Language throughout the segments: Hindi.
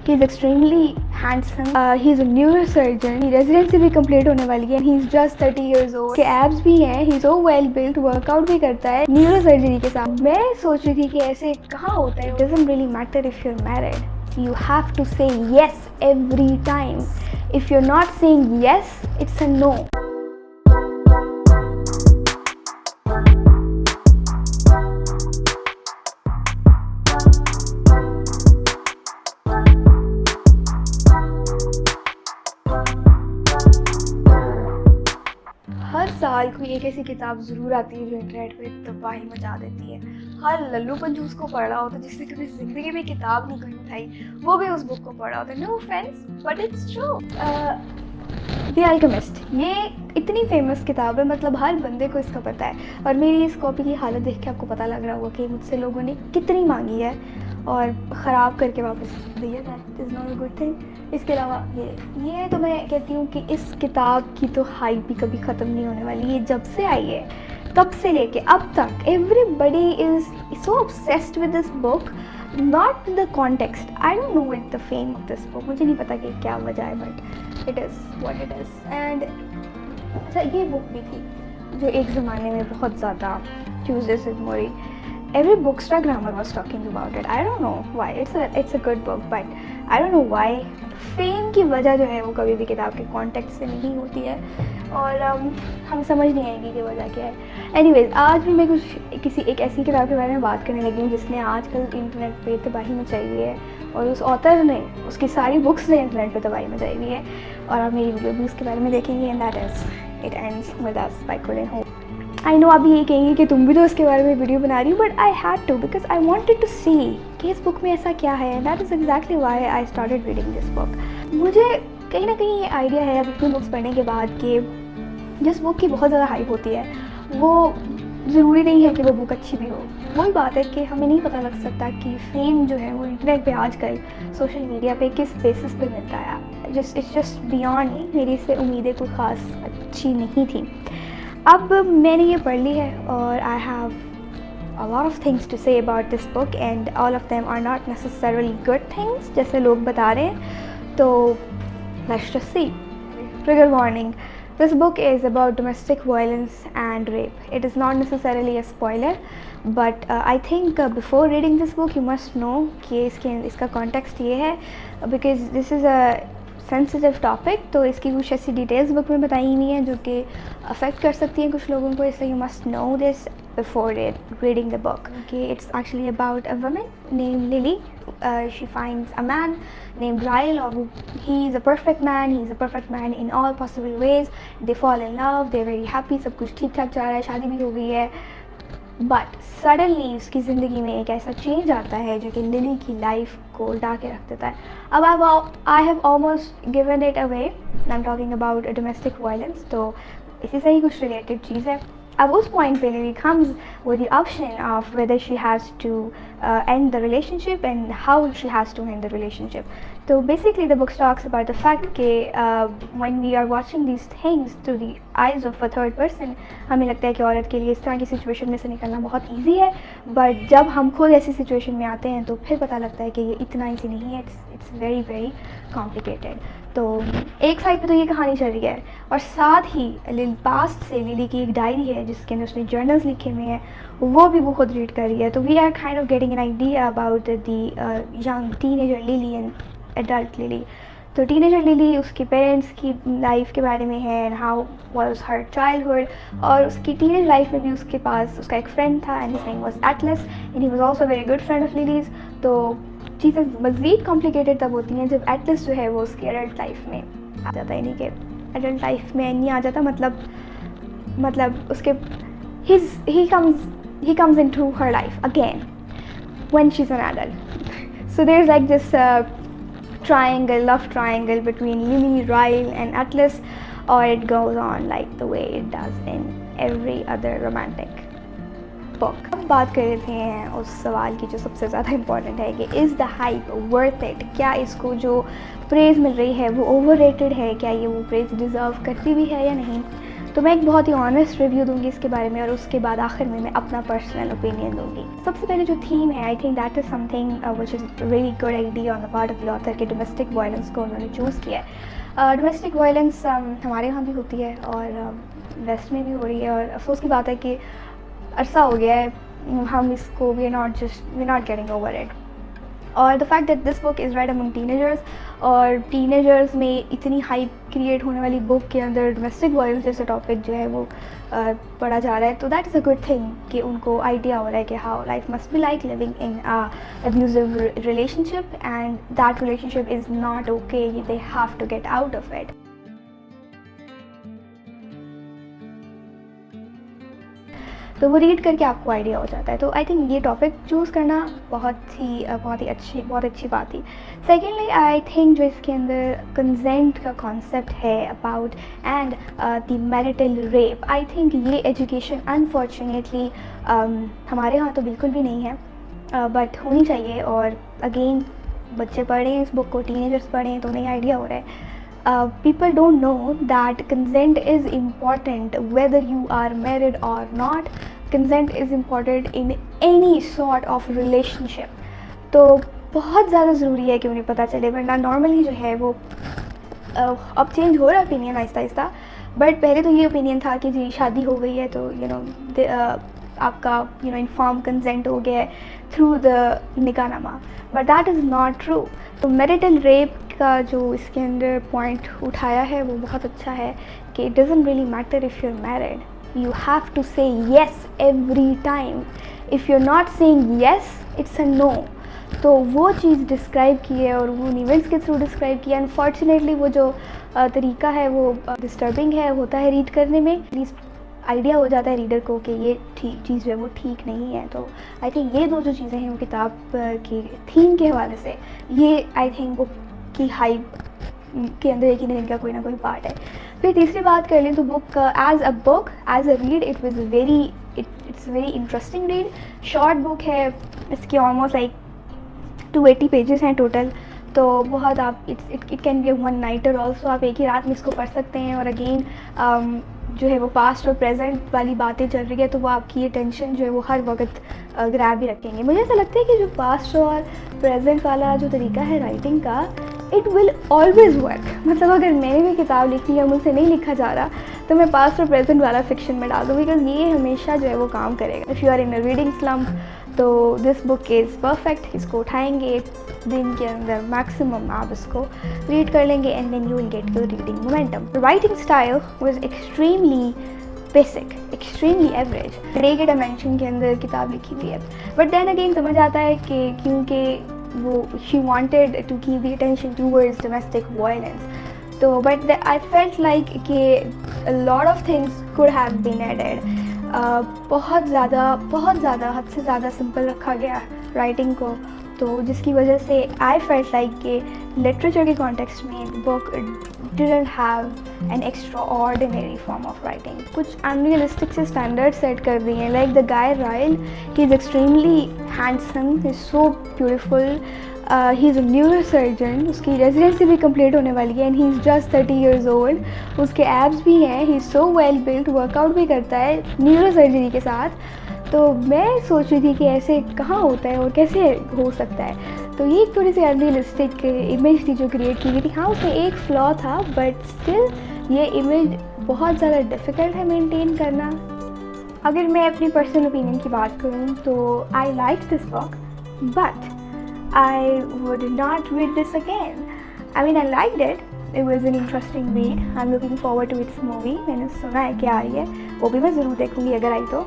He is extremely handsome, he is a neurosurgeon, residency भी कंप्लीट होने वाली है, he is just 30 years old, के एब्स भी हैं, ही सो वेल बिल्ट, वर्कआउट भी करता है न्यूरोसर्जरी के साथ। मैं सोच रही थी कि ऐसे कहाँ होता है। It doesn't really matter if you are married, you have to say yes every time. If you're not saying yes, it's a no. हर साल कोई एक ऐसी किताब ज़रूर आती है जो इंटरनेट पे तबाही मचा देती है। हर लल्लू पंजूस को पढ़ा होता है जिसने कभी ज़िंदगी में किताब नहीं कोई उठाई, वो भी उस बुक को पढ़ा होता है। No offence but it's true. The alchemist, ये इतनी फेमस किताब है, मतलब हर बंदे को इसका पता है। और मेरी इस कॉपी की हालत देख के आपको पता लग रहा होगा कि मुझसे लोगों ने कितनी मांगी है और ख़राब करके वापस दिया। That is not a good thing. इसके अलावा ये तो मैं कहती हूँ कि इस किताब की तो हाइप भी कभी ख़त्म नहीं होने वाली। ये जब से आई है तब से लेके अब तक everybody is so obsessed with this book, not the context. I don't know it the fame of this book, मुझे नहीं पता कि क्या वजह है, but it is what it is. And अच्छा, ये बुक भी थी जो एक ज़माने में बहुत ज़्यादा ट्यूसडे से मोरी every bookstagrammer was talking about it. I don't know why. It's a good book, but I don't know why. Fame की वजह जो है वो कभी भी किताब के कॉन्टेक्स्ट से नहीं होती है और हम समझ नहीं आएंगे कि वजह क्या है। एनीवेज, आज भी मैं किसी एक ऐसी किताब के बारे में बात करने लगी हूँ जिसने आजकल इंटरनेट पे तबाही मचाई हुई है और उस ऑथर ने, उसकी सारी बुक्स ने इंटरनेट पे तबाही मचाई हुई है। और आप मेरी वीडियो भी उसके बारे में देखेंगे, and that is it ends with us by Colleen Hoover. I know आप ये कहेंगे कि तुम भी तो उसके बारे में वीडियो बना रही हो, but I had to because I wanted to see कि इस बुक में ऐसा क्या है। That is exactly why I started reading this book. मुझे कहीं ना कहीं ये आइडिया है अब इतनी बुक्स पढ़ने के बाद कि जिस बुक की बहुत ज़्यादा हाइप होती है वो ज़रूरी नहीं है कि वो बुक अच्छी भी हो। वही बात है कि हमें नहीं पता लग सकता कि फेम जो है वो इंटरनेट पे आजकल सोशल मीडिया पे किस बेसिस पे मिलता है। इट्स जस्ट बियॉन्ड मी, मेरी इससे उम्मीदें कोई ख़ास अच्छी नहीं थी। अब मैंने ये पढ़ ली है और I have a lot of things to say about this book and all of them are not necessarily good things जैसे लोग बता रहे हैं। तो let's just see. Trigger warning. This book is about domestic violence and rape. It is not necessarily a spoiler, but I think before reading this book you must know कि इसका context ये है because this is a sensitive topic. तो इसकी कुछ ऐसी डिटेल्स बुक में बताई नहीं है जो कि अफेक्ट कर सकती हैं कुछ लोगों को, इसलिए you must know this before reading the book. कि it's actually about a woman name Lily. She finds a man named Ryle और he is a perfect man in all possible ways. They fall in love, they very happy, सब कुछ ठीक ठाक चल रहा है, शादी भी हो गई है। बट सडनली उसकी ज़िंदगी में एक ऐसा चेंज आता है जो कि लिली की लाइफ को उल्टा के रख देता है। अब I have almost given it away, I am talking about domestic violence, तो इसी से ही कुछ रिलेटेड चीज़ है। अब उस पॉइंट पे Lily comes with the option of whether she has to end the relationship and how she has to end the relationship. So basically the book talks about the fact that when we are watching these things through the eyes of a third person, हमें लगता है कि औरत के लिए इस तरह की सिचुएशन में से निकलना बहुत ईजी है, बट जब हम खुद ऐसी सिचुएशन में आते हैं तो फिर पता लगता है कि ये इतना ईजी नहीं है, इट्स वेरी वेरी कॉम्प्लिकेटेड। तो एक साइड पे तो ये कहानी चल रही है और साथ ही पास्ट से लिली की एक डायरी है जिसके अंदर उसने जर्नल्स लिखे हुए हैं, वो भी वो खुद रीड कर रही है। तो we are kind of getting an idea about the young teenager Lily and adult Lily. तो टीनेजर लिली उसके पेरेंट्स की लाइफ के बारे में है and how was her childhood, और उसकी टीनेज लाइफ में भी उसके पास उसका एक फ्रेंड था and his name was Atlas and he was also very good friend of lilies. तो चीज़ें मज़ीद कॉम्प्लिकेटेड तब होती हैं जब एटलस जो है वो उसकी एडल्ट लाइफ में आ जाता है, यानी कि एडल्ट लाइफ में नहीं आ जाता, मतलब उसके he comes into her life again when she's an adult. So there's like this love triangle between Lily, Ryle and Atlas, or it goes on like the way it does in every other romantic book. अब बात कर रहे हैं उस सवाल की जो सबसे ज़्यादा इम्पॉर्टेंट है कि is the hype worth it? क्या इसको जो प्रेज़ मिल रही है वो ओवररेटेड है? क्या ये वो प्रेज़ डिज़र्व करती भी है या नहीं? तो मैं एक बहुत ही ऑनेस्ट रिव्यू दूंगी इसके बारे में और उसके बाद आखिर में मैं अपना पर्सनल ओपिनियन दूंगी। सबसे पहले जो थीम है, I think that is something which is really good idea on the part of the author कि डोमेस्टिक वायलेंस को उन्होंने चूज़ किया है। डोमेस्टिक वायलेंस हमारे यहाँ भी होती है और वेस्ट में भी हो रही है, और अफसोस की बात है कि अरसा हो गया है हम इसको we not getting over it. और the fact that this book is right among teenagers, और टीनेजर्स में इतनी हाइप क्रिएट होने वाली बुक के अंदर डोमेस्टिक वायलेंस जैसे टॉपिक जो है वो पढ़ा जा रहा है, तो that is a good thing कि उनको आइडिया हो रहा है कि how life must be like living in abusive relationship and that relationship is not okay, they have to get out of it. तो वो रीड करके आपको आइडिया हो जाता है। तो आई थिंक ये टॉपिक चूज़ करना बहुत ही अच्छी बात थी। सेकेंडली आई थिंक जो इसके अंदर कंसेंट का कॉन्सेप्ट है about and the marital rape, I think ये एजुकेशन अनफॉर्चुनेटली हमारे यहाँ तो बिल्कुल भी नहीं है, बट होनी चाहिए। और अगेन बच्चे पढ़ रहे हैं इस बुक को, टीनेजर्स पढ़ रहे हैं, तो उन्हें आइडिया हो रहा है। People don't know that consent is important whether you are married or not. Consent is important in any sort of relationship. तो बहुत ज़्यादा ज़रूरी है कि उन्हें पता चले, वरना नॉर्मली जो है वो अब चेंज हो रहा है ओपिनियन आहिस्ता आहिस्ता, बट पहले तो ये ओपिनियन था कि जी शादी हो गई है तो आपका इन्फॉर्म कंसेंट हो गया है through the nikahnama, but that is not true. तो मैरिटल रेप का जो इसके अंदर पॉइंट उठाया है वो बहुत अच्छा है कि it doesn't really matter if you are married, you have to say yes every time. If you are not saying yes it's a no. तो वो चीज़ डिस्क्राइब की है और वो इवेंट्स के थ्रू डिस्क्राइब किया। अनफॉर्चुनेटली वो जो तरीका है वो डिस्टर्बिंग है, होता है रीड करने में, एटलीस्ट आइडिया हो जाता है रीडर को कि ये ठीक चीज़ जो है वो ठीक नहीं है। तो आई थिंक ये दो जो चीज़ें हैं वो किताब की थीम के हवाले से, ये आई थिंक बुक की हाइप के अंदर एक ही इनका कोई ना कोई पार्ट है। फिर तीसरी बात कर लें तो book as a read it's very interesting read. Short book है, इसकी ऑलमोस्ट लाइक 280 पेजेस हैं टोटल, तो बहुत आप it can be a one nighter also, आप एक ही रात में इसको पढ़ सकते हैं। और अगेन जो है वो पास्ट और प्रेजेंट वाली बातें चल रही है तो वो आपकी अटेंशन जो है वो हर वक्त ग्रैब भी रखेंगे। मुझे ऐसा लगता है कि जो पास्ट और प्रेजेंट वाला जो तरीका है राइटिंग का, इट विल ऑलवेज़ वर्क। मतलब अगर मैंने भी किताब लिखी है, मुझसे नहीं लिखा जा रहा, तो मैं पास्ट और प्रेजेंट वाला फिक्शन में डाल दूँ, बिकॉज ये हमेशा जो है वो काम करेगा। If you are in a reading slump तो दिस बुक इज़ परफेक्ट। इसको उठाएंगे दिन के अंदर मैक्सिमम आप इसको रीड कर लेंगे and then you will get your reading momentum. Writing style was extremely basic, extremely average. Grey के डायमेंशन के अंदर किताब लिखी हुई है, बट देन अगेन समझ आता है कि क्योंकि वो she wanted to keep the attention towards domestic violence, तो बट आई फेल्ट लाइक कि a lot of things could have been added. बहुत ज़्यादा हद से ज़्यादा सिंपल रखा गया राइटिंग को, तो जिसकी वजह से आई फेल्ट लाइक कि लिटरेचर के कॉन्टेक्स्ट में book didn't have an extraordinary form of writing. कुछ अनरियलिस्टिक से स्टैंडर्ड सेट कर दिए हैं, like the guy Rahul, he is extremely handsome, he is so beautiful, he is a neurosurgeon, उसकी रेजिडेंसी भी कंप्लीट होने वाली है and he is just 30 years old, उसके एब्स भी हैं, he is so well built, workout भी करता है न्यूरोसर्जरी के साथ। तो मैं सोच रही थी कि ऐसे कहाँ होता है और कैसे हो सकता है। तो ये एक थोड़ी सी अनरियलिस्टिक इमेज थी जो क्रिएट की गई थी। हाँ, उसमें एक फ्लॉ था, बट स्टिल ये इमेज बहुत ज़्यादा डिफ़िकल्ट है मेंटेन करना। अगर मैं अपनी पर्सनल ओपिनियन की बात करूँ तो I like this book, but I would not read this again. I mean, I liked it. It was an interesting read. I'm looking forward to its movie. मैंने सुना है कि आ रही है, वो भी मैं ज़रूर देखूँगी अगर आई तो.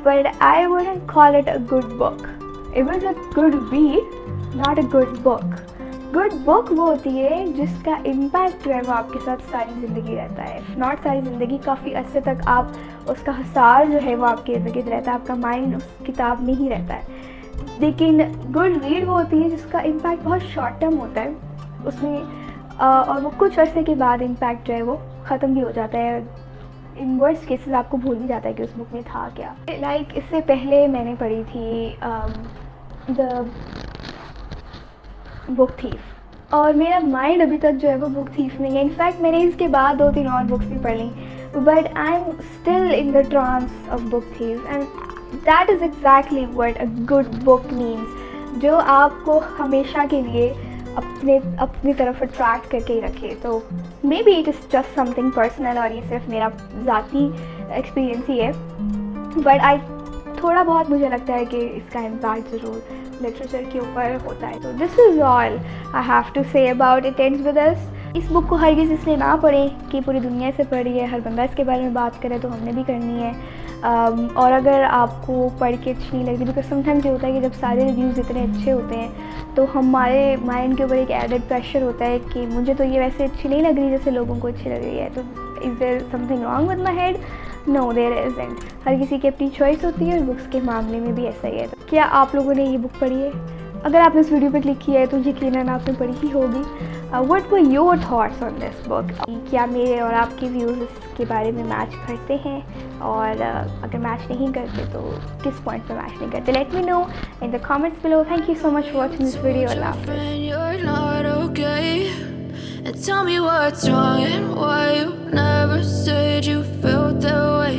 But I wouldn't call it a good book. It was a good read, not a good book. Good book वो होती है जिसका impact जो है वो आपके साथ सारी ज़िंदगी रहता है. If not सारी ज़िंदगी, काफ़ी अरसे तक आप उसका असर जो है वो आपके इर्द गिर्द रहता है, आपका माइंड उस किताब में ही रहता है. लेकिन गुड रीड वो होती है जिसका इम्पैक्ट बहुत शॉर्ट टर्म होता है उसमें, और वो कुछ अरसे के बाद इम्पैक्ट जो है वो ख़त्म भी हो जाता है. इन वर्स्ट केसेस आपको भूल भी जाता है कि उस बुक में था क्या. लाइक इससे पहले मैंने पढ़ी थी द बुक थीफ, और मेरा माइंड अभी तक जो है वो बुक थीफ में है. इनफैक्ट मैंने इसके बाद 2-3 और बुक्स भी पढ़ ली, but I'm still in the trance of book thieves, and that is exactly what a good book means, जो आपको हमेशा के लिए अपनी तरफ अट्रैक्ट करके ही रखे। तो may be it is just something personal, और ये सिर्फ मेरा ज़ाती एक्सपीरियंस ही है, बट थोड़ा बहुत मुझे लगता है कि इसका इम्पैक्ट ज़रूर लिटरेचर के ऊपर होता है। तो this is all I have to say about it ends with us. इस बुक को हर किसी इसलिए ना पढ़े कि पूरी दुनिया से पढ़ी है, हर बंदा इसके बारे में बात करे, तो हमने भी करनी है। और अगर आपको पढ़ के अच्छी नहीं लगती, बिकॉज समटाइम्स ये होता है कि जब सारे रिव्यूज़ इतने अच्छे होते हैं तो हमारे माइंड के ऊपर एक एडेड प्रेशर होता है कि मुझे तो ये वैसे अच्छी नहीं लग रही जैसे लोगों को अच्छी लग रही है, तो is there something wrong with my head? No, there isn't. हर किसी की अपनी चॉइस होती है, और बुक्स के मामले में भी ऐसा ही है। तो क्या आप लोगों ने ये बुक पढ़ी है? अगर आपने इस वीडियो पे क्लिक किया है तो यकीनन आपने पढ़ी ही होगी। What were your thoughts on this book? क्या मेरे और आपके व्यूज़ इसके बारे में मैच करते हैं, और अगर मैच नहीं करते तो किस पॉइंट पे मैच नहीं करते? Let me know in the comments below. Thank you so much for watching this video. अल्लाह हाफ़िज़। And tell me what's wrong and why you never said you felt that way.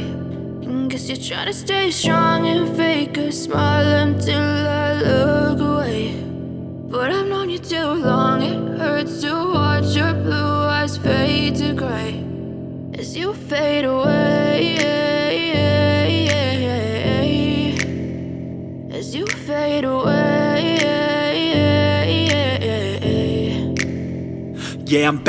And guess you're trying to stay strong and fake a smile until I look away. But I've known you too long, it hurts to watch your blue eyes fade to gray as you fade away. As you fade away. Yeah, I'm about